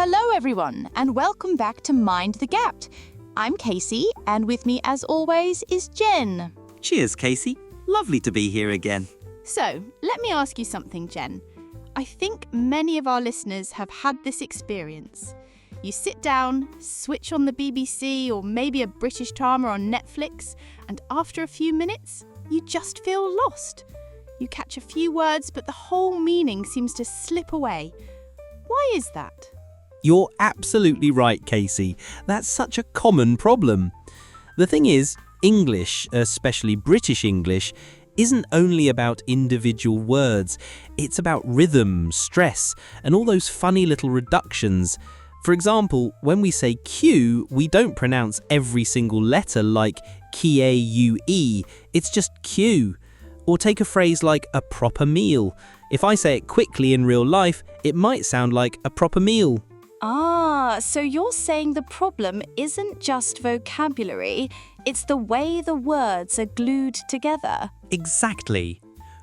Hello everyone, and welcome back to Mind the Gap. I'm Casey, and with me as always is Jen. Cheers, Casey. Lovely to be here again. So, let me ask you something, Jen. I think many of our listeners have had this experience. You sit down, switch on the BBC or maybe a British drama on Netflix, and after a few minutes, you just feel lost. You catch a few words, but the whole meaning seems to slip away. Why is that? You're absolutely right, Casey. That's such a common problem. The thing is, English, especially British English, isn't only about individual words. It's about rhythm, stress, and all those funny little reductions. For example, when we say Q, we don't pronounce every single letter like Q-A-U-E. It's just Q. Or take a phrase like a proper meal. If I say it quickly in real life, it might sound like a proper meal. So you're saying the problem isn't just vocabulary, it's the way the words are glued together. Exactly.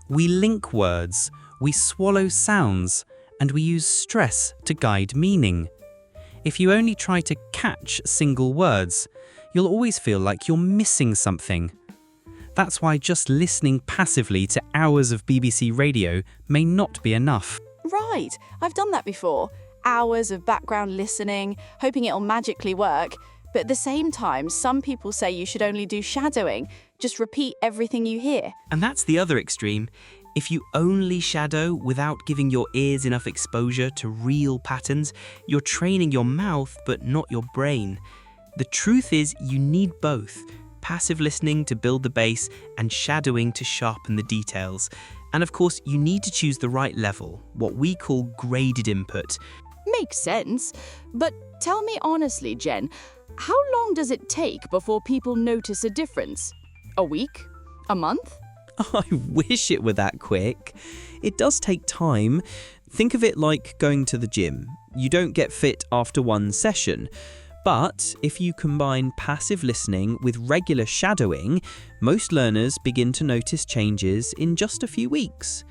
We link words, we swallow sounds, and we use stress to guide meaning. If you only try to catch single words, you'll always feel like you're missing something. That's why just listening passively to hours of BBC radio may not be enough. Right, I've done that before. Hours of background listening, hoping it'll magically work. But at the same time, some people say you should only do shadowing. Just repeat everything you hear. And that's the other extreme. If you only shadow without giving your ears enough exposure to real patterns, you're training your mouth but not your brain. The truth is you need both. Passive listening to build the base and shadowing to sharpen the details. And of course, you need to choose the right level, what we call graded input. Makes sense. But tell me honestly, Jen, how long does it take before people notice a difference? A week? A month? I wish it were that quick. It does take time. Think of it like going to the gym. You don't get fit after one session. But if you combine passive listening with regular shadowing, most learners begin to notice changes in just a few weeks.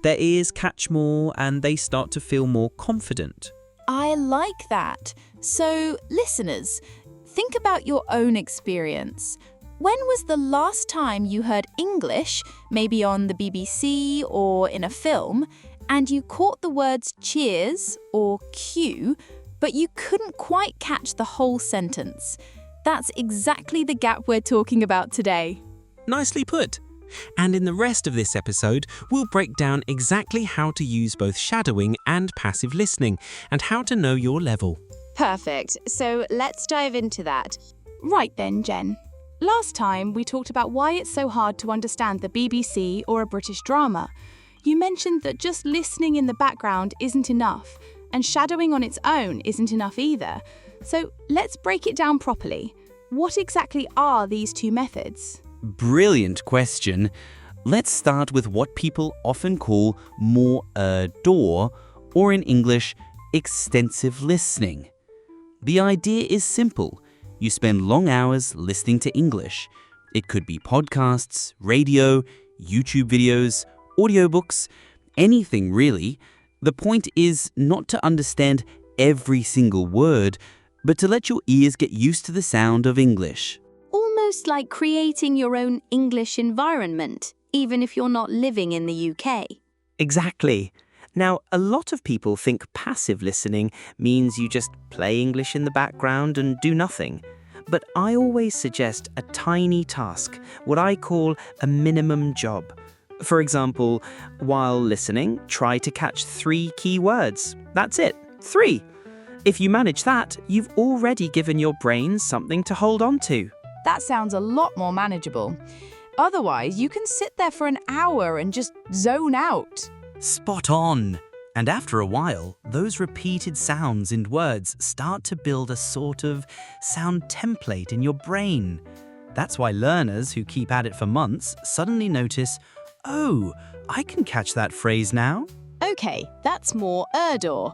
Their ears catch more and they start to feel more confident. I like that. So, listeners, think about your own experience. When was the last time you heard English, maybe on the BBC or in a film, and you caught the words cheers or cue, but you couldn't quite catch the whole sentence? That's exactly the gap we're talking about today. Nicely put. And in the rest of this episode, we'll break down exactly how to use both shadowing and passive listening, and how to know your level. Perfect. So let's dive into that. Right then, Jen. Last time, we talked about why it's so hard to understand the BBC or a British drama. You mentioned that just listening in the background isn't enough, and shadowing on its own isn't enough either. So let's break it down properly. What exactly are these two methods? Brilliant question. Let's start with what people often call more door, or in English, extensive listening. The idea is simple. You spend long hours listening to English. It could be podcasts, radio, YouTube videos, audiobooks, anything really. The point is not to understand every single word, but to let your ears get used to the sound of English. Almost like creating your own English environment, even if you're not living in the UK. Exactly. Now, a lot of people think passive listening means you just play English in the background and do nothing. But I always suggest a tiny task, what I call a minimum job. For example, while listening, try to catch 3 key words. That's it, 3. If you manage that, you've already given your brain something to hold on to. That sounds a lot more manageable. Otherwise, you can sit there for an hour and just zone out. Spot on! And after a while, those repeated sounds and words start to build a sort of sound template in your brain. That's why learners who keep at it for months suddenly notice, oh, I can catch that phrase now. Okay, that's more door.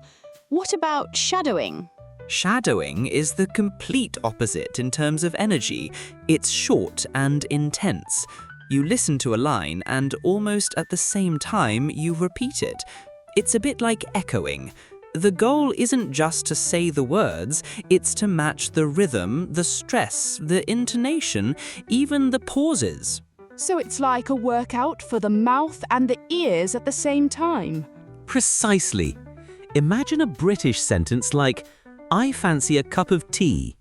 What about shadowing? Shadowing is the complete opposite in terms of energy. It's short and intense. You listen to a line and almost at the same time you repeat it. It's a bit like echoing. The goal isn't just to say the words, it's to match the rhythm, the stress, the intonation, even the pauses. So it's like a workout for the mouth and the ears at the same time. Precisely. Imagine a British sentence like, I fancy a cup of tea.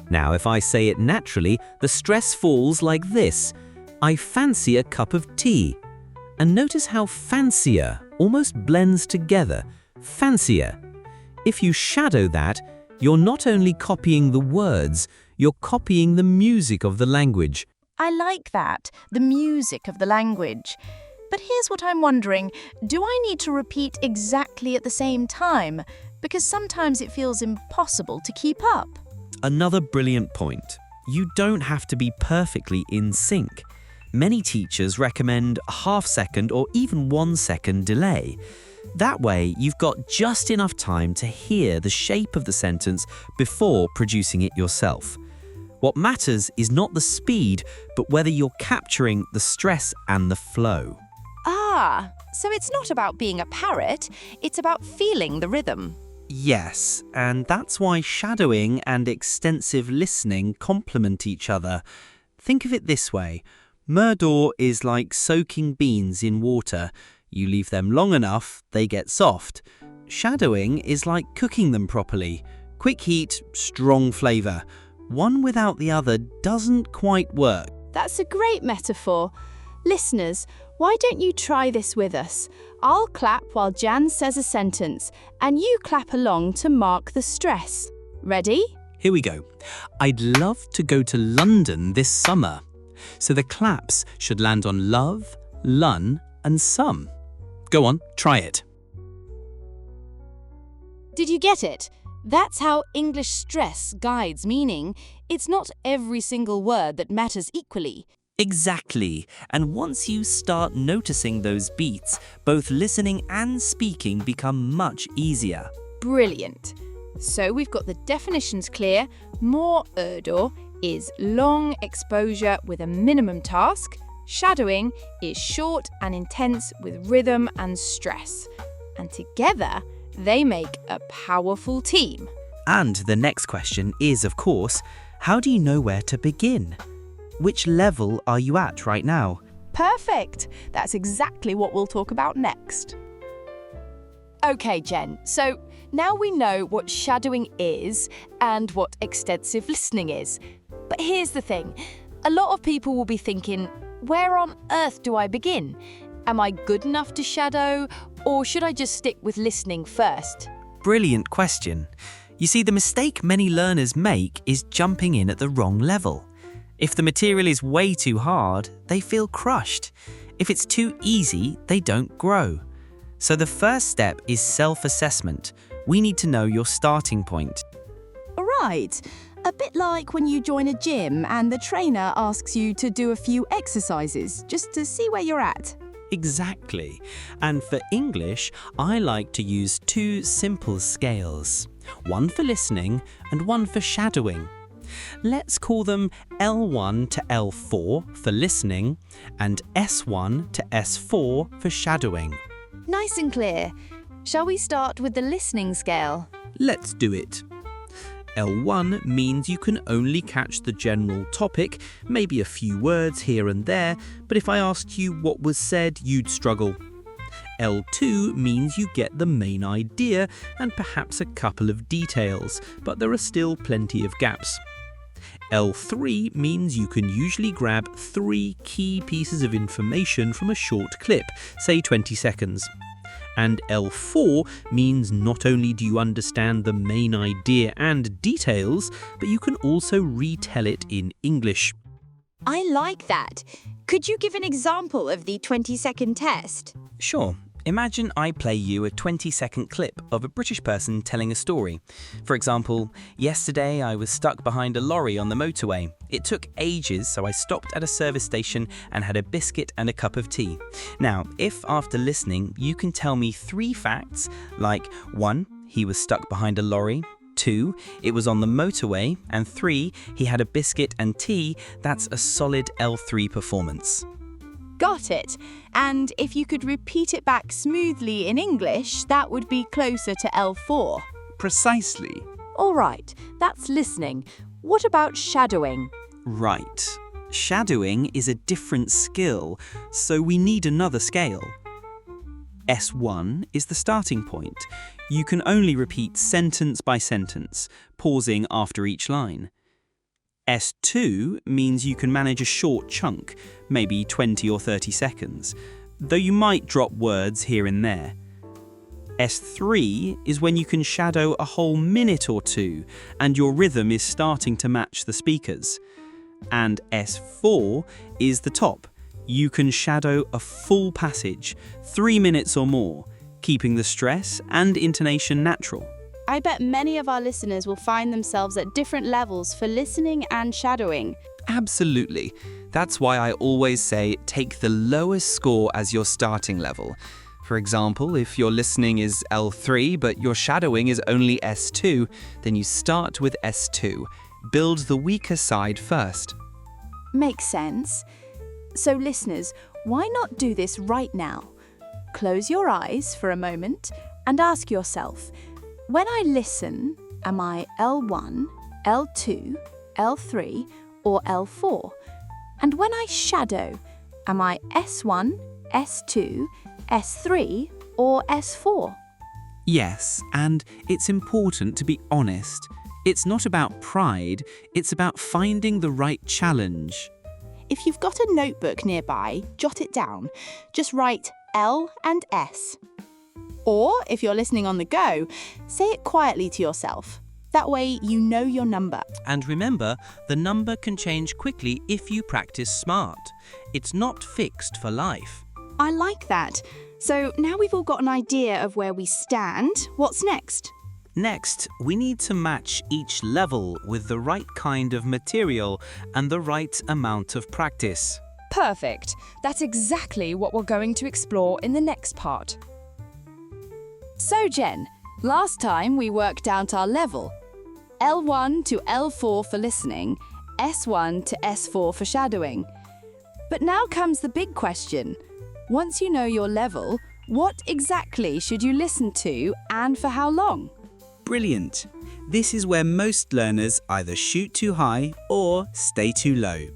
Now, if I say it naturally, the stress falls like this. I fancy a cup of tea. And notice how fancier almost blends together. Fancier. If you shadow that, you're not only copying the words, you're copying the music of the language. I like that, the music of the language. But here's what I'm wondering, do I need to repeat exactly at the same time? Because sometimes it feels impossible to keep up. Another brilliant point. You don't have to be perfectly in sync. Many teachers recommend a half-second or even 1 second delay. That way, you've got just enough time to hear the shape of the sentence before producing it yourself. What matters is not the speed, but whether you're capturing the stress and the flow. Ah, so it's not about being a parrot, it's about feeling the rhythm. Yes, and that's why shadowing and extensive listening complement each other. Think of it this way. Murder is like soaking beans in water. You leave them long enough, they get soft. Shadowing is like cooking them properly. Quick heat, strong flavour. One without the other doesn't quite work. That's a great metaphor. Listeners, why don't you try this with us? I'll clap while Jan says a sentence, and you clap along to mark the stress. Ready? Here we go. I'd love to go to London this summer. So the claps should land on love, lun, and some. Go on, try it. Did you get it? That's how English stress guides meaning. It's not every single word that matters equally. Exactly. And once you start noticing those beats, both listening and speaking become much easier. Brilliant. So we've got the definitions clear.磨耳朵 is long exposure with a minimum task. Shadowing is short and intense with rhythm and stress. And together, they make a powerful team. And the next question is, of course, how do you know where to begin? Which level are you at right now? Perfect. That's exactly what we'll talk about next. Okay, Jen, so now we know what shadowing is and what extensive listening is. But here's the thing. A lot of people will be thinking, where on earth do I begin? Am I good enough to shadow, or should I just stick with listening first? Brilliant question. You see, the mistake many learners make is jumping in at the wrong level. If the material is way too hard, they feel crushed. If it's too easy, they don't grow. So the first step is self-assessment. We need to know your starting point. Right. A bit like when you join a gym and the trainer asks you to do a few exercises just to see where you're at. Exactly. And for English, I like to use 2 simple scales. One for listening and one for shadowing. Let's call them L1 to L4 for listening and S1 to S4 for shadowing. Nice and clear. Shall we start with the listening scale? Let's do it. L1 means you can only catch the general topic, maybe a few words here and there, but if I asked you what was said, you'd struggle. L2 means you get the main idea and perhaps a couple of details, but there are still plenty of gaps. L3 means you can usually grab 3 key pieces of information from a short clip, say 20 seconds. And L4 means not only do you understand the main idea and details, but you can also retell it in English. I like that. Could you give an example of the 20-second test? Sure. Imagine I play you a 20-second clip of a British person telling a story. For example, yesterday I was stuck behind a lorry on the motorway. It took ages, so I stopped at a service station and had a biscuit and a cup of tea. Now, if after listening you can tell me 3 facts, like 1, he was stuck behind a lorry, 2, it was on the motorway, and 3, he had a biscuit and tea, that's a solid L3 performance. Got it. And if you could repeat it back smoothly in English, that would be closer to L4. Precisely. All right, that's listening. What about shadowing? Right. Shadowing is a different skill, so we need another scale. S1 is the starting point. You can only repeat sentence by sentence, pausing after each line. S2 means you can manage a short chunk, maybe 20 or 30 seconds, though you might drop words here and there. S3 is when you can shadow a whole minute or two, and your rhythm is starting to match the speaker's. And S4 is the top. You can shadow a full passage, 3 minutes or more, keeping the stress and intonation natural. I bet many of our listeners will find themselves at different levels for listening and shadowing. Absolutely. That's why I always say take the lowest score as your starting level. For example, if your listening is L3 but your shadowing is only S2, then you start with S2. Build the weaker side first. Makes sense. So listeners, why not do this right now? Close your eyes for a moment and ask yourself, when I listen, am I L1, L2, L3, or L4? And when I shadow, am I S1, S2, S3, or S4? Yes, and it's important to be honest. It's not about pride, it's about finding the right challenge. If you've got a notebook nearby, jot it down. Just write L and S. Or, if you're listening on the go, say it quietly to yourself. That way you know your number. And remember, the number can change quickly if you practice smart. It's not fixed for life. I like that. So now we've all got an idea of where we stand, what's next? Next, we need to match each level with the right kind of material and the right amount of practice. Perfect. That's exactly what we're going to explore in the next part. So Jen, last time we worked out our level. L1 to L4 for listening, S1 to S4 for shadowing. But now comes the big question. Once you know your level, what exactly should you listen to and for how long? Brilliant. This is where most learners either shoot too high or stay too low.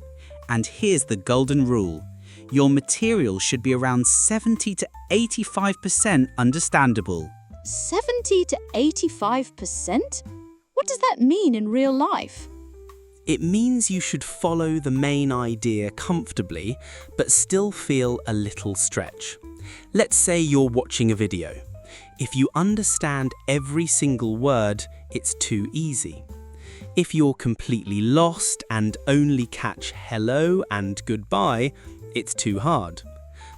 And here's the golden rule. Your material should be around 70 to 85% understandable. 70 to 85%? What does that mean in real life? It means you should follow the main idea comfortably, but still feel a little stretch. Let's say you're watching a video. If you understand every single word, it's too easy. If you're completely lost and only catch hello and goodbye, it's too hard.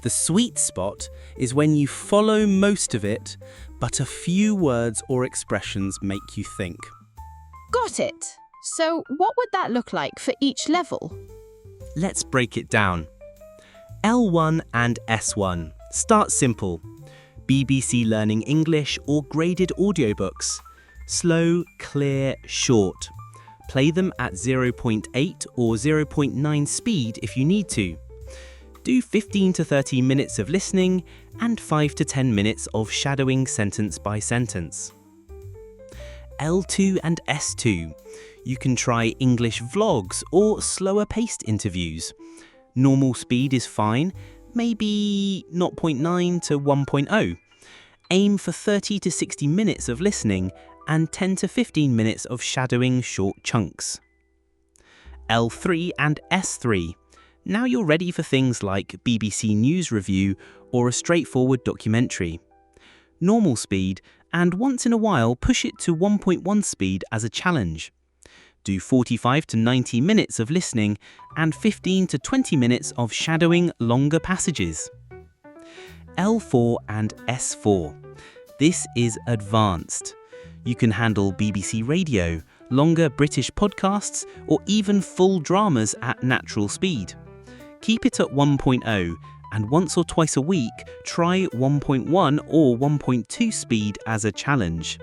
The sweet spot is when you follow most of it, but a few words or expressions make you think. Got it. So what would that look like for each level? Let's break it down. L1 and S1. Start simple. BBC Learning English or graded audiobooks. Slow, clear, short. Play them at 0.8 or 0.9 speed if you need to. Do 15 to 30 minutes of listening and 5 to 10 minutes of shadowing sentence by sentence. L2 and S2. You can try English vlogs or slower paced interviews. Normal speed is fine, maybe 0.9 to 1.0. Aim for 30 to 60 minutes of listening and 10 to 15 minutes of shadowing short chunks. L3 and S3. Now you're ready for things like BBC News Review or a straightforward documentary. Normal speed, and once in a while push it to 1.1 speed as a challenge. Do 45 to 90 minutes of listening and 15 to 20 minutes of shadowing longer passages. L4 and S4. This is advanced. You can handle BBC Radio, longer British podcasts, or even full dramas at natural speed. Keep it at 1.0 and once or twice a week try 1.1 or 1.2 speed as a challenge.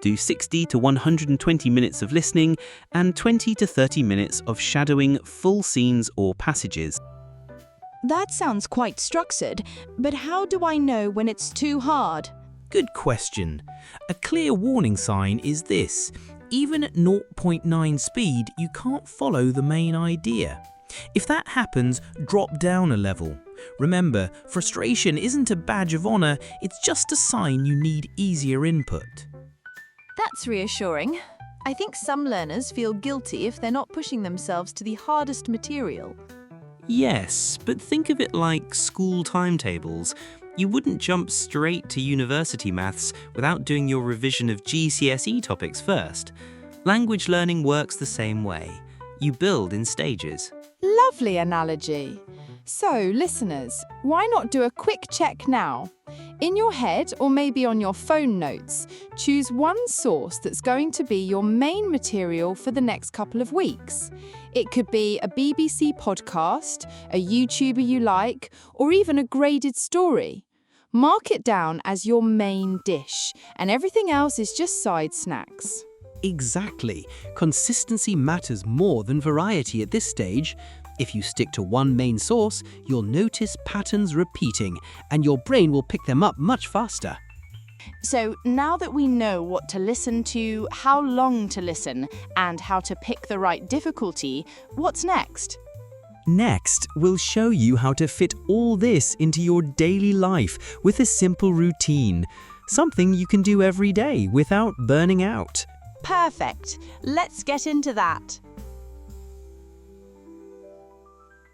Do 60 to 120 minutes of listening and 20 to 30 minutes of shadowing full scenes or passages. That sounds quite structured, but how do I know when it's too hard? Good question. A clear warning sign is this. Even at 0.9 speed, you can't follow the main idea. If that happens, drop down a level. Remember, frustration isn't a badge of honor, it's just a sign you need easier input. That's reassuring. I think some learners feel guilty if they're not pushing themselves to the hardest material. Yes, but think of it like school timetables. You wouldn't jump straight to university maths without doing your revision of GCSE topics first. Language learning works the same way. You build in stages. Lovely analogy. So, listeners, why not do a quick check now? In your head, or maybe on your phone notes, choose one source that's going to be your main material for the next couple of weeks. It could be a BBC podcast, a YouTuber you like, or even a graded story. Mark it down as your main dish, and everything else is just side snacks. Exactly. Consistency matters more than variety at this stage. If you stick to one main source, you'll notice patterns repeating, and your brain will pick them up much faster. So now that we know what to listen to, how long to listen, and how to pick the right difficulty, what's next? Next, we'll show you how to fit all this into your daily life with a simple routine. Something you can do every day without burning out. Perfect. Let's get into that.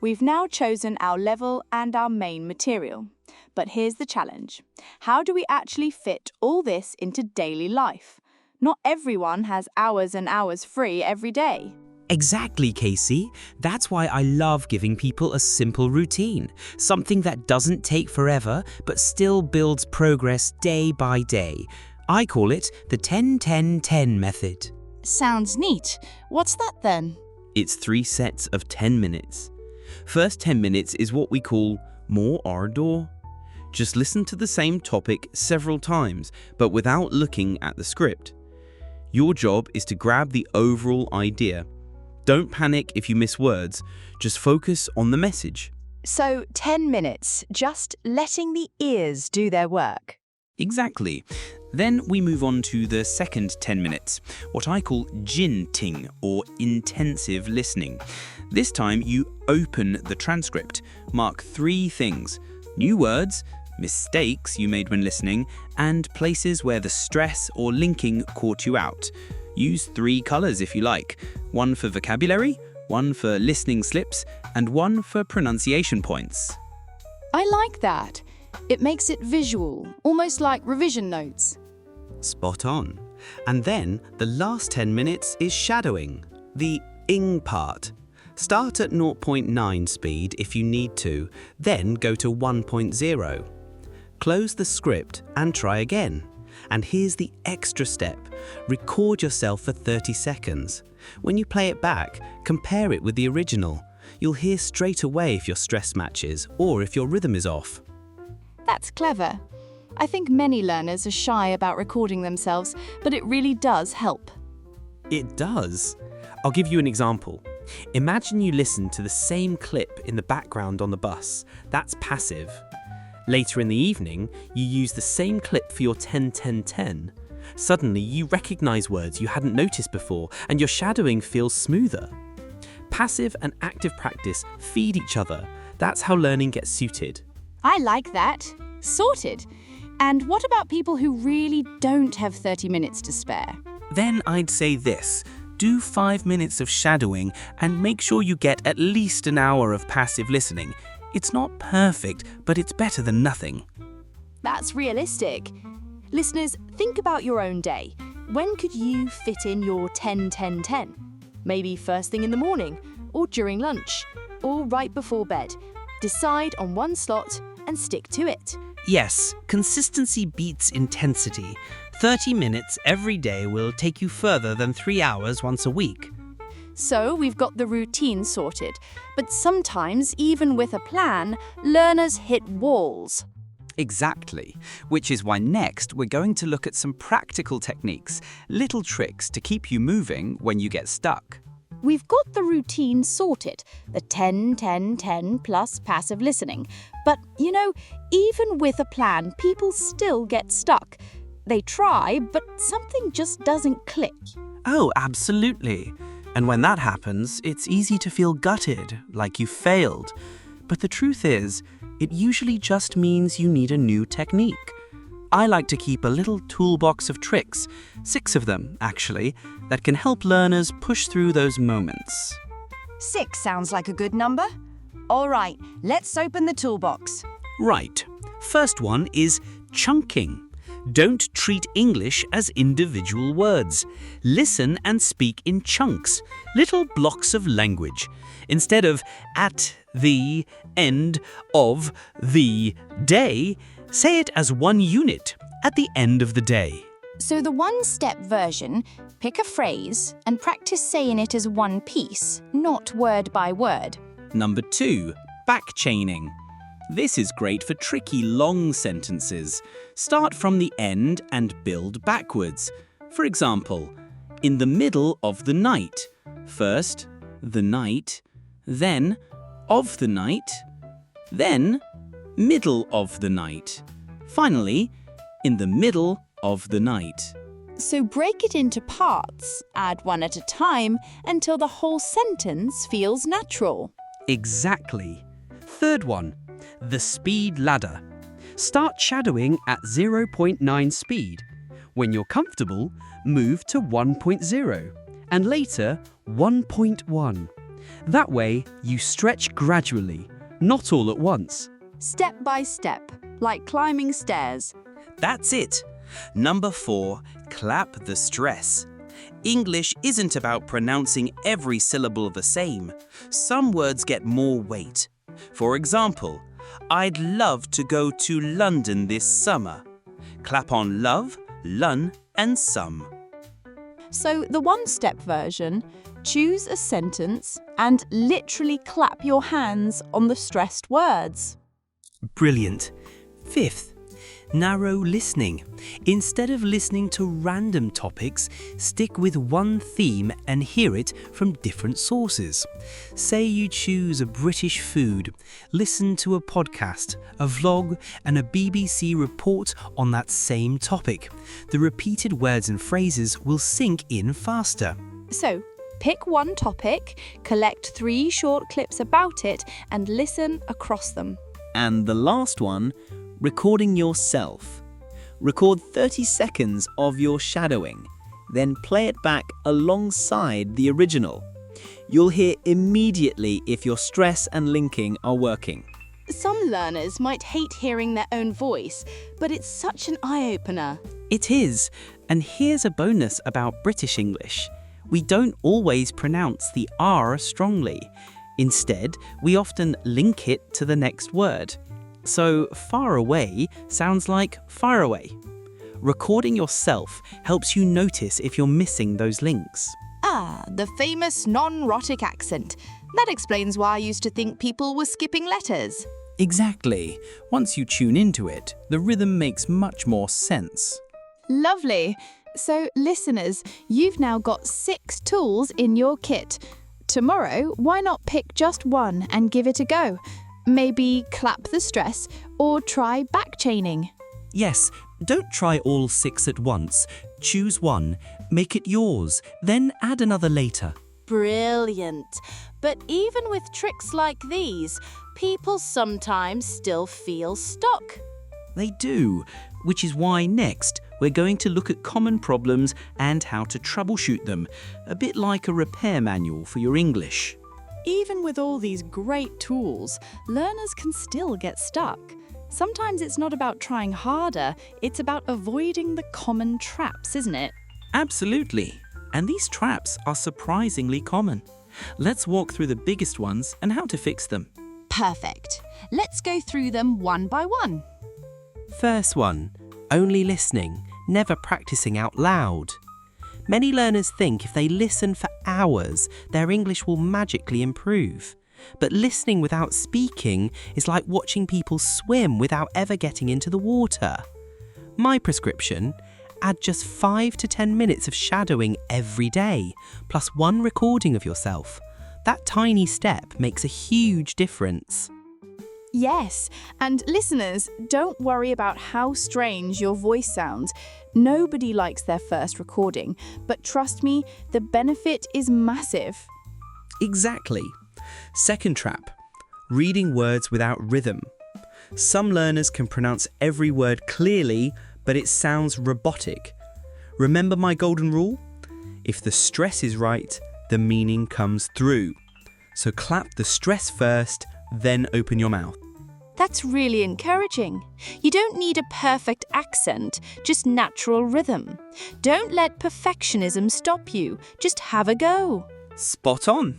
We've now chosen our level and our main material. But here's the challenge. How do we actually fit all this into daily life? Not everyone has hours and hours free every day. Exactly, Casey. That's why I love giving people a simple routine. Something that doesn't take forever, but still builds progress day by day. I call it the 10-10-10 method. Sounds neat. What's that then? It's 3 sets of 10 minutes. First 10 minutes is what we call磨耳朵. Just listen to the same topic several times, but without looking at the script. Your job is to grab the overall idea. Don't panic if you miss words, just focus on the message. So 10 minutes, just letting the ears do their work. Exactly. Then we move on to the second 10 minutes, what I call 静听 or intensive listening. This time you open the transcript, mark 3 things: new words, mistakes you made when listening, and places where the stress or linking caught you out. Use 3 colors if you like, one for vocabulary, one for listening slips, and one for pronunciation points. I like that. It makes it visual, almost like revision notes. Spot on. And then the last 10 minutes is shadowing, the ing part. Start at 0.9 speed if you need to, then go to 1.0. Close the script and try again. And here's the extra step. Record yourself for 30 seconds. When you play it back, compare it with the original. You'll hear straight away if your stress matches or if your rhythm is off. That's clever. I think many learners are shy about recording themselves, but it really does help. It does. I'll give you an example. Imagine you listen to the same clip in the background on the bus. That's passive. Later in the evening, you use the same clip for your 10-10-10. Suddenly, you recognize words you hadn't noticed before, and your shadowing feels smoother. Passive and active practice feed each other. That's how learning gets suited. I like that. Sorted. And what about people who really don't have 30 minutes to spare? Then I'd say this. Do 5 minutes of shadowing and make sure you get at least an hour of passive listening. It's not perfect, but it's better than nothing. That's realistic. Listeners, think about your own day. When could you fit in your 10-10-10? Maybe first thing in the morning, or during lunch, or right before bed. Decide on one slot and stick to it. Yes, consistency beats intensity. 30 minutes every day will take you further than 3 hours once a week. So we've got the routine sorted, but sometimes, even with a plan, learners hit walls. Exactly, which is why next we're going to look at some practical techniques, little tricks to keep you moving when you get stuck. We've got the routine sorted, the 10, 10, 10 plus passive listening. But, even with a plan, people still get stuck. They try, but something just doesn't click. Oh, absolutely. And when that happens, it's easy to feel gutted, like you failed. But the truth is, it usually just means you need a new technique. I like to keep a little toolbox of tricks, 6 of them, actually, that can help learners push through those moments. 6 sounds like a good number. All right, let's open the toolbox. Right. First one is chunking. Don't treat English as individual words. Listen and speak in chunks, little blocks of language. Instead of at the end of the day, say it as one unit at the end of the day. So the one-step version, pick a phrase and practice saying it as one piece, not word by word. Number 2, back-chaining. This is great for tricky long sentences. Start from the end and build backwards. For example, in the middle of the night. First, the night, then of the night, then middle of the night. Finally, in the middle of the night. So break it into parts, add one at a time until the whole sentence feels natural. Exactly. Third one, the speed ladder. Start shadowing at 0.9 speed. When you're comfortable, move to 1.0 and later 1.1. That way, you stretch gradually, not all at once. Step by step, like climbing stairs. That's it. Number 4, clap the stress. English isn't about pronouncing every syllable the same. Some words get more weight. For example, I'd love to go to London this summer. Clap on love, lun, and some. So the one-step version, choose a sentence and literally clap your hands on the stressed words. Brilliant. Fifth, narrow listening. Instead of listening to random topics, stick with one theme and hear it from different sources. Say you choose a British food, listen to a podcast, a vlog, and a BBC report on that same topic. The repeated words and phrases will sink in faster. So, pick one topic, collect 3 short clips about it, and listen across them. And the last one, recording yourself. Record 30 seconds of your shadowing, then play it back alongside the original. You'll hear immediately if your stress and linking are working. Some learners might hate hearing their own voice, but it's such an eye-opener. It is, and here's a bonus about British English. We don't always pronounce the R strongly. Instead, we often link it to the next word. So far away sounds like far away. Recording yourself helps you notice if you're missing those links. Ah, the famous non-rhotic accent. That explains why I used to think people were skipping letters. Exactly. Once you tune into it, the rhythm makes much more sense. Lovely. So, listeners, you've now got 6 tools in your kit. Tomorrow, why not pick just one and give it a go? Maybe clap the stress or try back-chaining. Yes, don't try all 6 at once. Choose one, make it yours, then add another later. Brilliant. But even with tricks like these, people sometimes still feel stuck. They do, which is why next we're going to look at common problems and how to troubleshoot them, a bit like a repair manual for your English. Even with all these great tools, learners can still get stuck. Sometimes it's not about trying harder, it's about avoiding the common traps, isn't it? Absolutely. And these traps are surprisingly common. Let's walk through the biggest ones and how to fix them. Perfect. Let's go through them one by one. First one, only listening, never practicing out loud. Many learners think if they listen for hours, their English will magically improve. But listening without speaking is like watching people swim without ever getting into the water. My prescription, Add just 5 to 10 minutes of shadowing every day, plus one recording of yourself. That tiny step makes a huge difference. Yes, and listeners, don't worry about how strange your voice sounds. Nobody likes their first recording, but trust me, the benefit is massive. Exactly. Second trap, reading words without rhythm. Some learners can pronounce every word clearly, but it sounds robotic. Remember my golden rule? If the stress is right, the meaning comes through. So clap the stress first, then open your mouth. That's really encouraging. You don't need a perfect accent, just natural rhythm. Don't let perfectionism stop you. Just have a go. Spot on.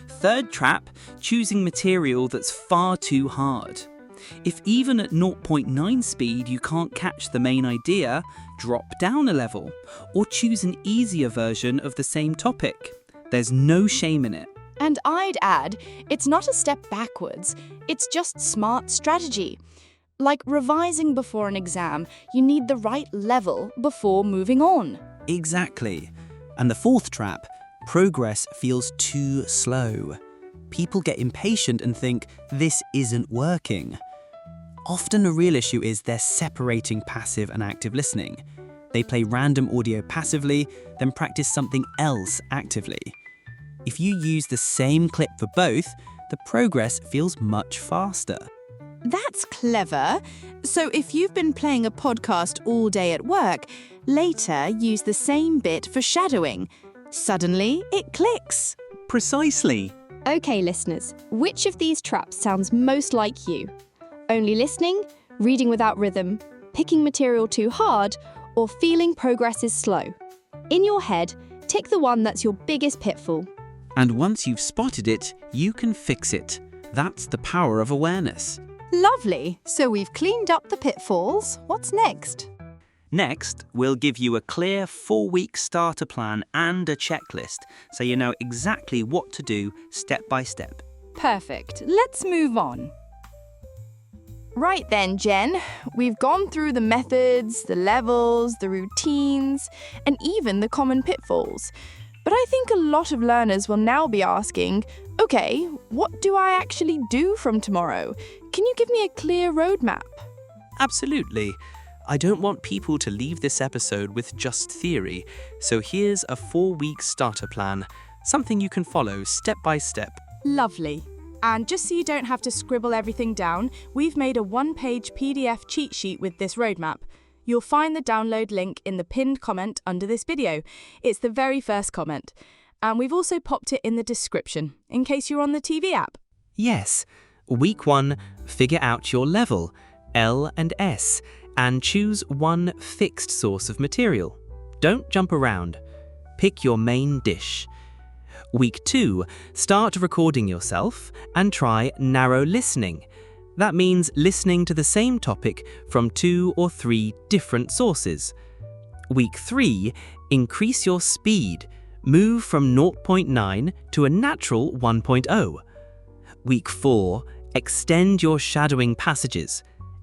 Third trap, choosing material that's far too hard. If even at 0.9 speed you can't catch the main idea, drop down a level, or choose an easier version of the same topic. There's no shame in it. And I'd add, it's not a step backwards, it's just smart strategy. Like revising before an exam, you need the right level before moving on. Exactly. And the fourth trap, progress feels too slow. People get impatient and think, this isn't working. Often a real issue is they're separating passive and active listening. They play random audio passively, then practice something else actively. If you use the same clip for both, the progress feels much faster. That's clever. So if you've been playing a podcast all day at work, later use the same bit for shadowing. Suddenly, it clicks. Precisely. Okay, listeners, which of these traps sounds most like you? Only listening, reading without rhythm, picking material too hard, or feeling progress is slow? In your head, tick the one that's your biggest pitfall. And once you've spotted it, you can fix it. That's the power of awareness. Lovely. So we've cleaned up the pitfalls. What's next? Next, we'll give you a clear 4-week starter plan and a checklist, so you know exactly what to do step by step. Perfect. Let's move on. Right then, Jen, we've gone through the methods, the levels, the routines, and even the common pitfalls. But I think a lot of learners will now be asking, okay, what do I actually do from tomorrow? Can you give me a clear roadmap? Absolutely. I don't want people to leave this episode with just theory, so here's a 4-week starter plan, something you can follow step by step. Lovely. And just so you don't have to scribble everything down, we've made a 1-page PDF cheat sheet with this roadmap. You'll find the download link in the pinned comment under this video. It's the very first comment. And we've also popped it in the description, in case you're on the TV app. Yes. Week 1, figure out your level, L and S, and choose one fixed source of material. Don't jump around. Pick your main dish. Week 2, start recording yourself and try narrow listening. That means listening to the same topic from 2 or 3 different sources. Week 3, increase your speed. Move from 0.9 to a natural 1.0. Week 4, extend your shadowing passages.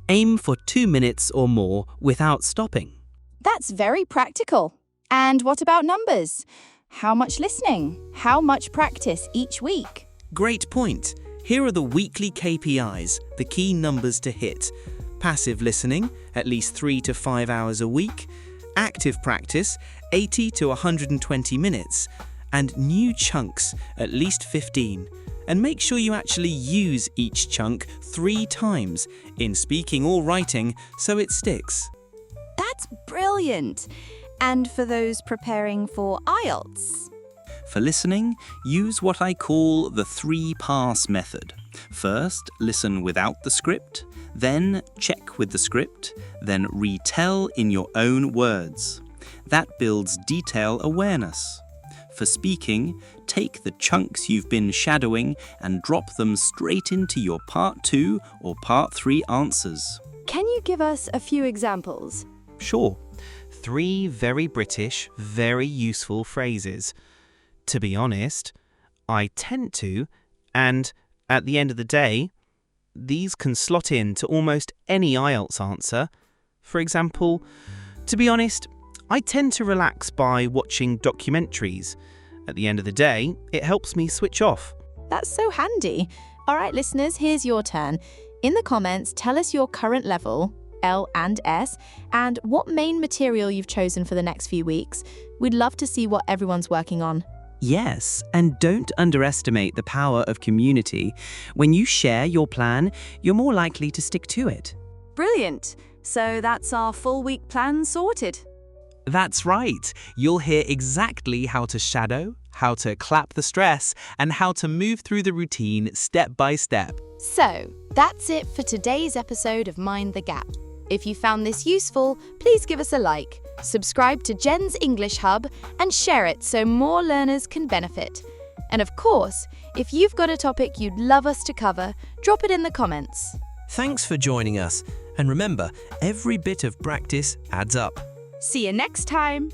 Aim for 2 minutes or more without stopping. That's very practical. And what about numbers? How much listening? How much practice each week? Great point. Here are the weekly KPIs, the key numbers to hit. Passive listening, at least 3 to 5 hours a week. Active practice, 80 to 120 minutes. And new chunks, at least 15. And make sure you actually use each chunk 3 times, in speaking or writing, so it sticks. That's brilliant. And for those preparing for IELTS? For listening, use what I call the 3-pass method. First, listen without the script, then check with the script, then retell in your own words. That builds detail awareness. For speaking, take the chunks you've been shadowing and drop them straight into your Part 2 or Part 3 answers. Can you give us a few examples? Sure. 3 very British, very useful phrases. To be honest, I tend to, and at the end of the day, these can slot into almost any IELTS answer. For example, to be honest, I tend to relax by watching documentaries. At the end of the day, it helps me switch off. That's so handy. All right, listeners, here's your turn. In the comments, tell us your current level, L and S, and what main material you've chosen for the next few weeks. We'd love to see what everyone's working on. Yes, and don't underestimate the power of community. When you share your plan, you're more likely to stick to it. Brilliant. So that's our full week plan sorted. That's right. You'll hear exactly how to shadow, how to clap the stress, and how to move through the routine step by step. So, that's it for today's episode of Mind the Gap. If you found this useful, please give us a like, subscribe to Jen's English Hub, and share it so more learners can benefit. And of course, if you've got a topic you'd love us to cover, drop it in the comments. Thanks for joining us. And remember, every bit of practice adds up. See you next time!